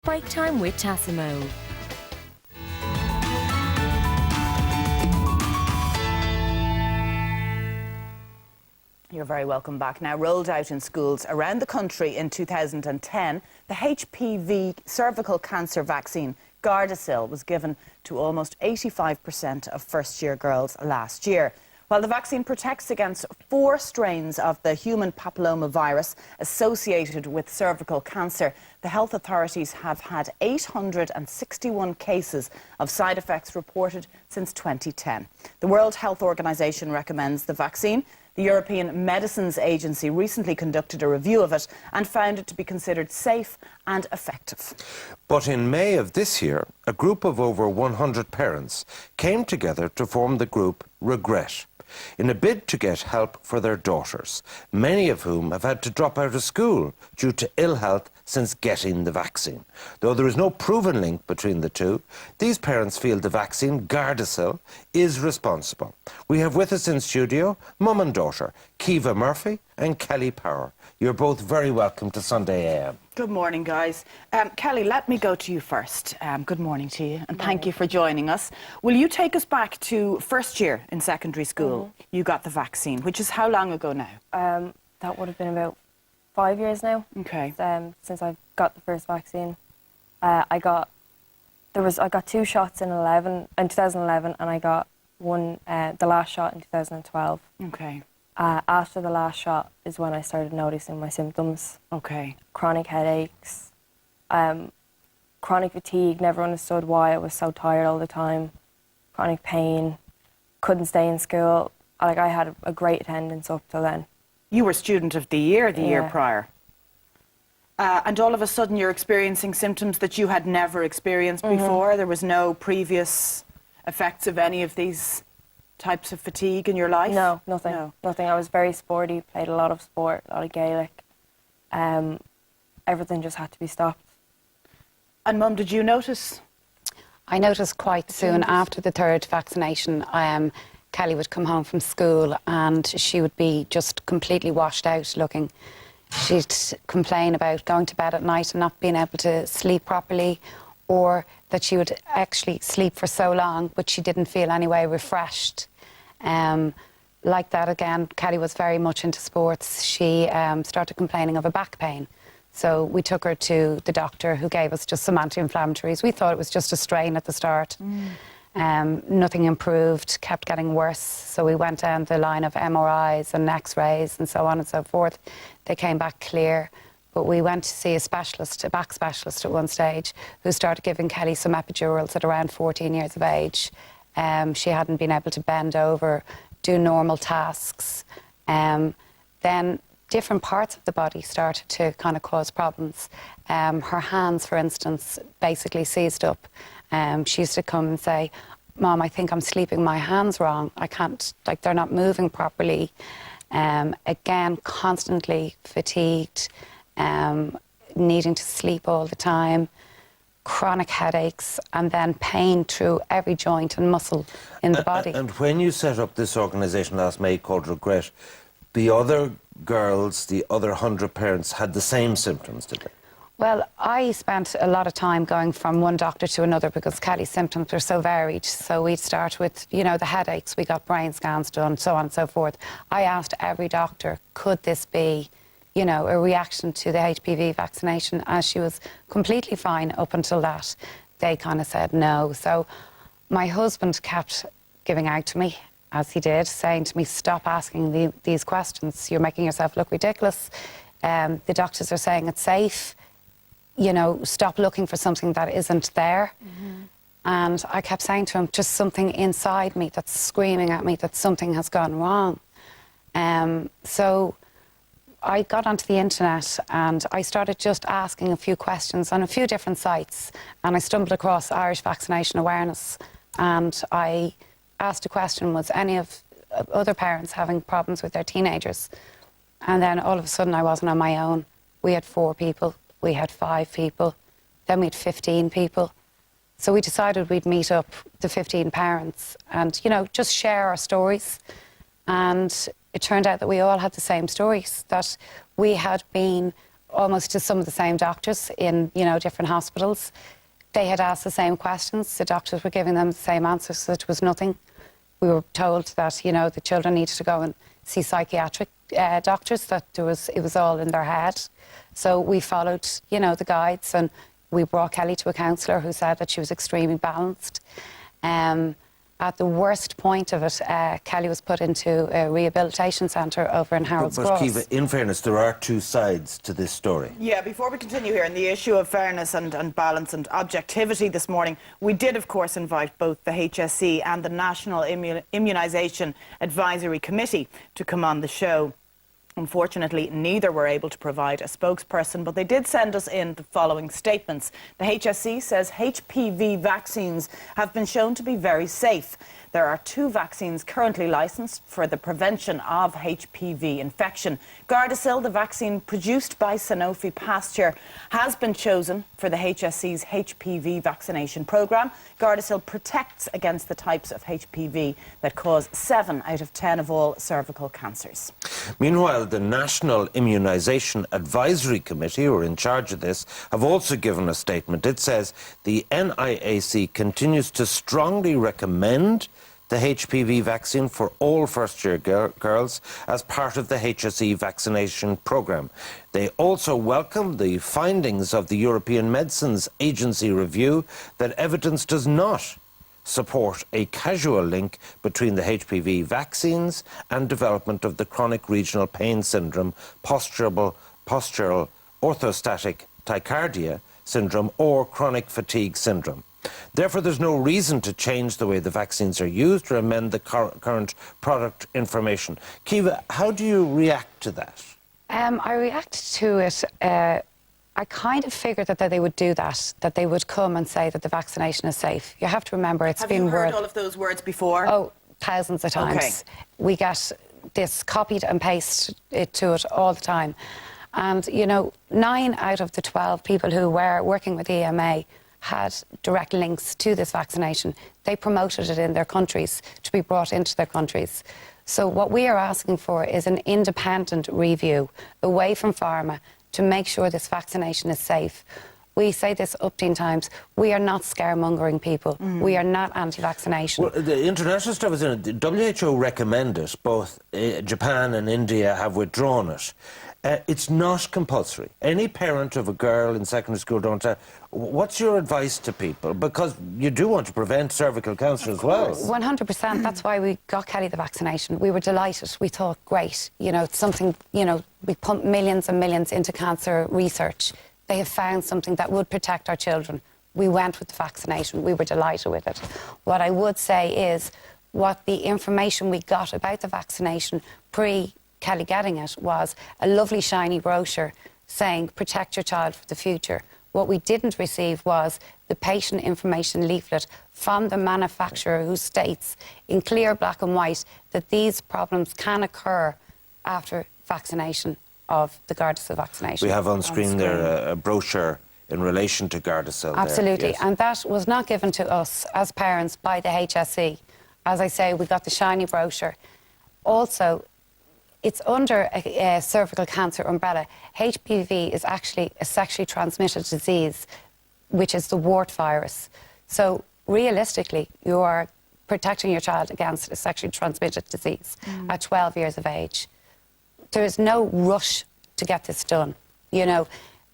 Break time with Tassimo. You're very welcome back. Now, rolled out in schools around the country in 2010, the HPV cervical cancer vaccine, Gardasil, was given to almost 85% of first-year girls last year. While the vaccine protects against 4 strains of the human papillomavirus associated with cervical cancer, the health authorities have had 861 cases of side effects reported since 2010. The World Health Organization recommends the vaccine. The European Medicines Agency recently conducted a review of it and found it to be considered safe and effective. But in May of this year, a group of over 100 parents came together to form the group Regret, in a bid to get help for their daughters, many of whom have had to drop out of school due to ill health since getting the vaccine. Though there is no proven link between the two, these parents feel the vaccine, Gardasil, is responsible. We have with us in studio mum and daughter, Kiva Murphy and Kelly Power. You're both very welcome to Sunday AM. Good morning, guys. Kelly, let me go to you first. Good morning to you, and thank you for joining us. Will you take us back to first year in secondary school? You got the vaccine, which is how long ago now? That would have been about 5 years now. Okay. Since I got the first vaccine. I got 2 shots in 2011, and I got the last shot in 2012. Okay. After the last shot is when I started noticing my symptoms. Okay. Chronic headaches, chronic fatigue, never understood why I was so tired all the time, chronic pain, couldn't stay in school. Like, I had a great attendance up till then. You were student of the year year prior. And all of a sudden you're experiencing symptoms that you had never experienced before. There was no previous effects of any of these types of fatigue in your life? No, nothing. No. Nothing. I was very sporty, played a lot of sport, a lot of Gaelic. Everything just had to be stopped. And Mum, did you notice? I noticed quite soon after the 3rd vaccination. Kelly would come home from school and she would be just completely washed out looking. She'd complain about going to bed at night and not being able to sleep properly, or that she would actually sleep for so long but she didn't feel anyway refreshed. Like that again, Kelly was very much into sports. She started complaining of a back pain. So we took her to the doctor, who gave us just some anti-inflammatories. We thought it was just a strain at the start. Nothing improved, kept getting worse. So we went down the line of MRIs and X-rays and so on and so forth. They came back clear. But we went to see a specialist, a back specialist at one stage, who started giving Kelly some epidurals at around 14 years of age. She hadn't been able to bend over, do normal tasks. Then different parts of the body started to kind of cause problems. Her hands, for instance, basically seized up. She used to come and say, "Mom, I think I'm sleeping my hands wrong. I can't, like, they're not moving properly." Again, constantly fatigued, needing to sleep all the time, chronic headaches, and then pain through every joint and muscle in the body. And when you set up this organisation last May called Regret, the other girls, the other 100 parents, had the same symptoms, did they? Well, I spent a lot of time going from one doctor to another because Kelly's symptoms were so varied. So we'd start with, you know, the headaches, we got brain scans done, so on and so forth. I asked every doctor, could this be, you know, a reaction to the HPV vaccination, as she was completely fine up until that. They kind of said no. So my husband kept giving out to me, as he did, saying to me, stop asking these questions. You're making yourself look ridiculous. The doctors are saying it's safe. You know, stop looking for something that isn't there. And I kept saying to him, just something inside me that's screaming at me that something has gone wrong. So I got onto the internet and I started just asking a few questions on a few different sites, and I stumbled across Irish Vaccination Awareness, and I asked a question, was any of other parents having problems with their teenagers? And then all of a sudden I wasn't on my own. We had 4 people, we had 5 people, then we had 15 people. So we decided we'd meet up, the 15 parents, and, you know, just share our stories. And it turned out that we all had the same stories, that we had been almost to some of the same doctors in, different hospitals. They had asked the same questions. The doctors were giving them the same answers, that it was nothing. We were told that, the children needed to go and see psychiatric doctors, that it was all in their head. So we followed, the guides, and we brought Kelly to a counsellor who said that she was extremely balanced. At the worst point of it, Kelly was put into a rehabilitation centre over in Harold's Cross. But Kiva, in fairness, there are two sides to this story. Yeah, before we continue here, on the issue of fairness and balance and objectivity this morning, we did, of course, invite both the HSE and the National Immunisation Advisory Committee to come on the show. Unfortunately, neither were able to provide a spokesperson, but they did send us in the following statements. The HSE says HPV vaccines have been shown to be very safe. There are 2 vaccines currently licensed for the prevention of HPV infection. Gardasil, the vaccine produced by Sanofi Pasteur, has been chosen for the HSE's HPV vaccination programme. Gardasil protects against the types of HPV that cause 7 out of 10 of all cervical cancers. Meanwhile, the National Immunisation Advisory Committee, who are in charge of this, have also given a statement. It says the NIAC continues to strongly recommend the HPV vaccine for all first-year girls as part of the HSE vaccination programme. They also welcome the findings of the European Medicines Agency review that evidence does not support a causal link between the HPV vaccines and development of the chronic regional pain syndrome, postural orthostatic tachycardia syndrome, or chronic fatigue syndrome. Therefore, there's no reason to change the way the vaccines are used or amend the current product information. Kiva, how do you react to that? I react to it. I kind of figured that they would do that they would come and say that the vaccination is safe. You have to remember, it's been... Have you heard all of those words before? Oh, thousands of times. Okay. We get this copied and pasted to it all the time. And, 9 out of the 12 people who were working with EMA had direct links to this vaccination. They promoted it in their countries to be brought into their countries. So what we are asking for is an independent review away from pharma to make sure this vaccination is safe. We say this upteen times, we are not scaremongering people. We are not anti-vaccination. Well, the international stuff is in it. The WHO recommend it. Both Japan and India have withdrawn it. It's not compulsory. Any parent of a girl in secondary school don't tell. What's your advice to people? Because you do want to prevent cervical cancer as well. 100%. That's why we got Kelly the vaccination. We were delighted. We thought, great, it's something, we pumped millions and millions into cancer research. They have found something that would protect our children. We went with the vaccination. We were delighted with it. What I would say is what the information we got about the vaccination pre-Kelly getting it was a lovely shiny brochure saying protect your child for the future. What we didn't receive was the patient information leaflet from the manufacturer who states in clear black and white that these problems can occur after vaccination of the Gardasil vaccination. We have on screen there a brochure in relation to Gardasil. Absolutely, yes. And that was not given to us as parents by the HSE. As I say, we got the shiny brochure. Also, it's under a cervical cancer umbrella. HPV is actually a sexually transmitted disease, which is the wart virus. So realistically, you are protecting your child against a sexually transmitted disease at 12 years of age. There is no rush to get this done.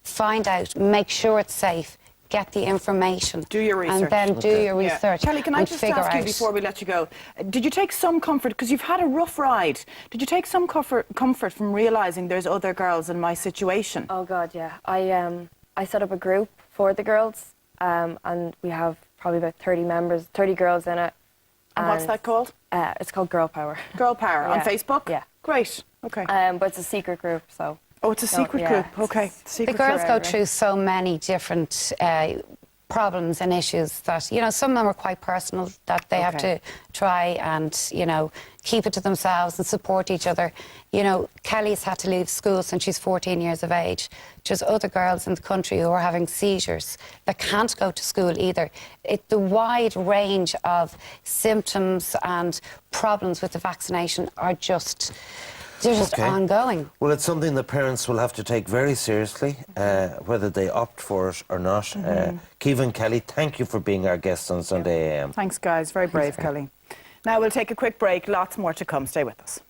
Find out, make sure it's safe, get the information. Do your research. And then do your research. Kelly, can I just ask you before we let you go, did you take some comfort, because you've had a rough ride, did you take some comfort from realising there's other girls in my situation? Oh God, yeah. I set up a group for the girls, and we have probably about 30 members, 30 girls in it. And what's that called? It's called Girl Power. Girl Power, on Yeah. Facebook? Yeah. Great, okay. But it's a secret group, so... Oh, it's a secret yeah. group, okay. Secret The girls group. go through so many different problems and issues that, some of them are quite personal, that they have to try and, keep it to themselves and support each other. Kelly's had to leave school since she's 14 years of age. There's other girls in the country who are having seizures that can't go to school either. The wide range of symptoms and problems with the vaccination are just... They're just ongoing. Well, it's something the parents will have to take very seriously, whether they opt for it or not. Keevan, Kelly, thank you for being our guest on Sunday AM. Thanks, guys. Very brave, Kelly. Now we'll take a quick break. Lots more to come. Stay with us.